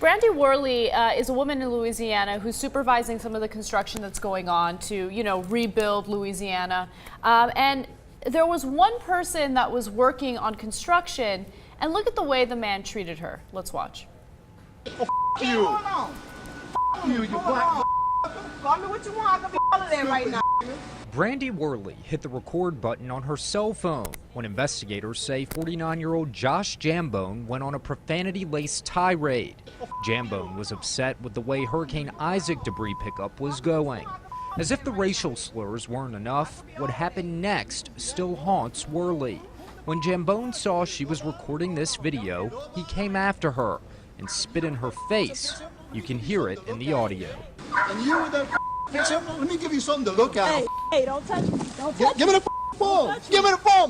Brandy Worley is a woman in Louisiana who's supervising some of the construction that's going on to, rebuild Louisiana. And there was one person that was working on construction, and look at the way the man treated her. Let's watch. Oh, you. You black. Call me what you want. I can be all of that right now. Brandy Worley hit the record button on her cell phone when investigators say 49-year-old Josh Jambone went on a profanity-laced tirade. Jambone was upset with the way Hurricane Isaac debris pickup was going. As if the racial slurs weren't enough, what happened next still haunts Worley. When Jambone saw she was recording this video, he came after her and spit in her face. You can hear it in the audio. And you with that picture? Let me give you something to look at. Hey, don't touch me. Don't touch Give me the phone. Give me the phone.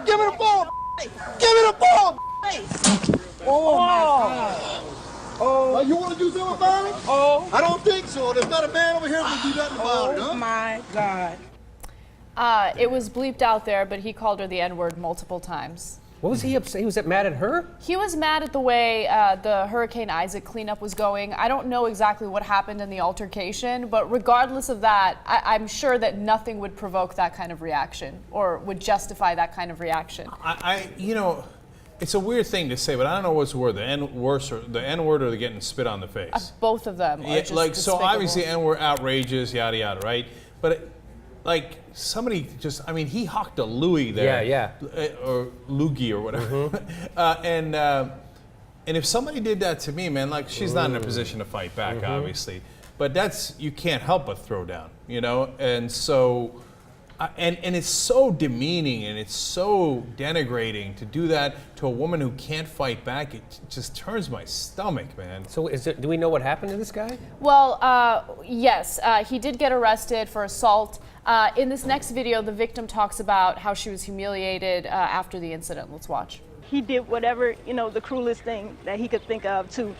Give me the phone. Give me the phone. Oh, my God. Oh. You want to do something about it? Oh. I don't think so. There's not a man over here who can do nothing about it, huh? Oh, my God. It was bleeped out there, but he called her the N-word multiple times. What was he upset? He was mad at her? He was mad at the way the Hurricane Isaac cleanup was going. I don't know exactly what happened in the altercation, but regardless of that, I'm sure that nothing would provoke that kind of reaction or would justify that kind of reaction. It's a weird thing to say, but I don't know what's worse, the N-word or the getting spit on the face. Both of them are just despicable. So obviously N-word outrageous, yada yada, right? But somebody just, he hawked a Louis there. Yeah. Or loogie or whatever. Mm-hmm. And if somebody did that to me, man, she's not in a position to fight back, obviously. But you can't help but throw down, And so, and it's so demeaning and it's so denigrating to do that to a woman who can't fight back. It just turns my stomach, man. So do we know what happened to this guy? Well, yes, he did get arrested for assault. In this next video, the victim talks about how she was humiliated after the incident. Let's watch. He did whatever, the cruelest thing that he could think of to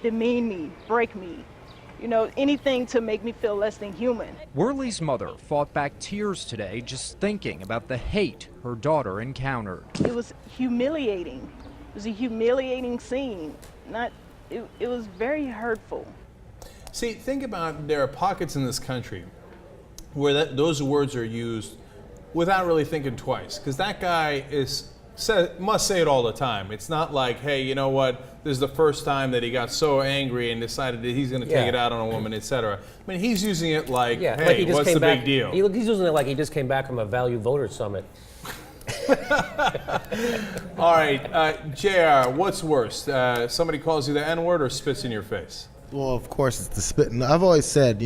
demean me, break me, anything to make me feel less than human. Worley's mother fought back tears today just thinking about the hate her daughter encountered. It was humiliating. It was a humiliating scene. It was very hurtful. See, think about there are pockets in this country where those words are used without really thinking twice, because that guy must say it all the time. It's not like, hey, you know what, this is the first time that he got so angry and decided that he's going to take it out on a woman, etc. He's using it like, hey, what's the big deal? He's using it like he just came back from a Value Voter Summit. All right, JR, what's worse? Somebody calls you the N-word or spits in your face? Well, of course, it's the spitting. I've always said,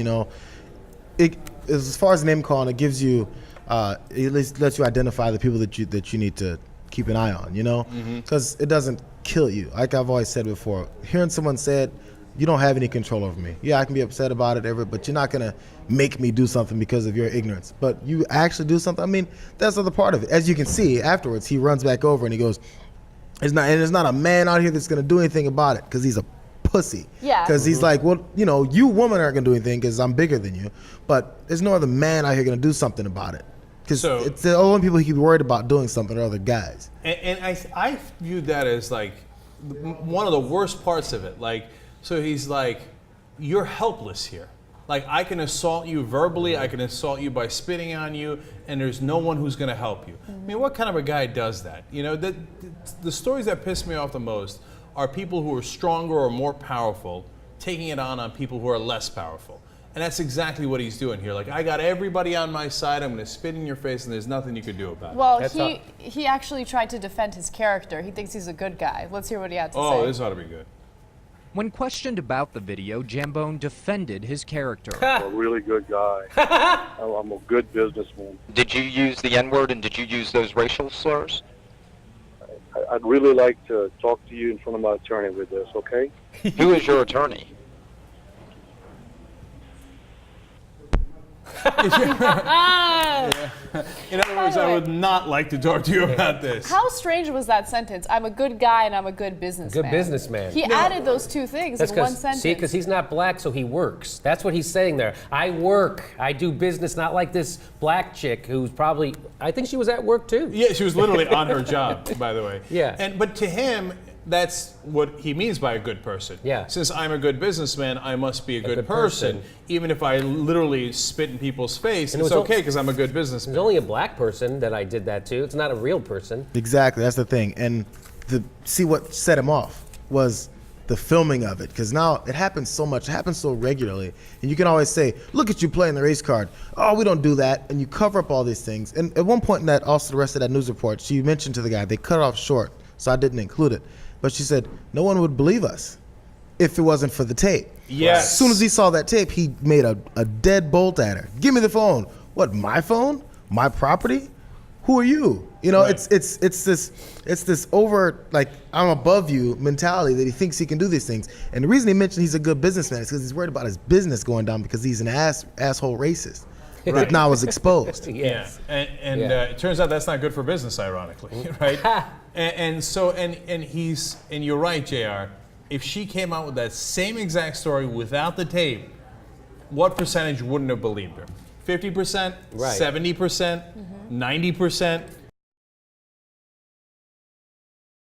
as far as name calling, it gives you, it lets you identify the people that you need to keep an eye on, because it doesn't kill you. Like I've always said before, hearing someone say it, you don't have any control over me. Yeah, I can be upset about it, but you're not gonna make me do something because of your ignorance. But you actually do something. That's the other part of it. As you can see afterwards, he runs back over and he goes, there's not a man out here that's gonna do anything about it because he's a pussy. Yeah. Because he's like, well, you women aren't gonna do anything because I'm bigger than you. But there's no other man out here gonna do something about it. Because it's the only people he could be worried about doing something are other guys. And I viewed that as one of the worst parts of it. So he's like, you're helpless here. I can assault you verbally, I can assault you by spitting on you, and there's no one who's going to help you. What kind of a guy does that? The stories that piss me off the most are people who are stronger or more powerful taking it on people who are less powerful. And that's exactly what he's doing here. I got everybody on my side, I'm going to spit in your face, and there's nothing you could do about it. Well, he actually tried to defend his character. He thinks he's a good guy. Let's hear what he had to say. Oh, this ought to be good. When questioned about the video, Jambone defended his character. I'm a really good guy. I'm a good businessman. Did you use the N-word and did you use those racial slurs? I'd really like to talk to you in front of my attorney with this, okay? Who is your attorney? In other words, I would not like to talk to you about this. How strange was that sentence? I'm a good guy and I'm a good businessman. Good businessman. He added those two things in one sentence. See, because he's not black, so he works. That's what he's saying there. I work. I do business, not like this black chick who's probably, I think she was at work too. Yeah, she was literally on her job, by the way. Yeah. But to him, that's what he means by a good person. Yeah. Since I'm a good businessman, I must be a good good person. person. Even if I literally spit in people's face, And it it's was okay because I'm a good businessman. There's only a black person that I did that to. It's not a real person. Exactly, that's the thing. And see what set him off was the filming of it, because now it happens so much, it happens so regularly, and you can always say, "Look at you playing the race card." Oh, we don't do that, and you cover up all these things. And at one point in that, also the rest of that news report, she mentioned to the guy, they cut it off short, so I didn't include it. But she said, no one would believe us if it wasn't for the tape. Yes. As soon as he saw that tape, he made a dead bolt at her. Give me the phone. What, my phone? My property? Who are you? You know, Right. it's this over, like, I'm above you mentality that he thinks he can do these things. And the reason he mentioned he's a good businessman is because he's worried about his business going down because he's an asshole racist that now is exposed. Yes. Yeah, and Yeah. it turns out that's not good for business, ironically, right? and you're right, Jr. If she came out with that same exact story without the tape, what percentage wouldn't have believed her? 50%, Right. 70%, 90%.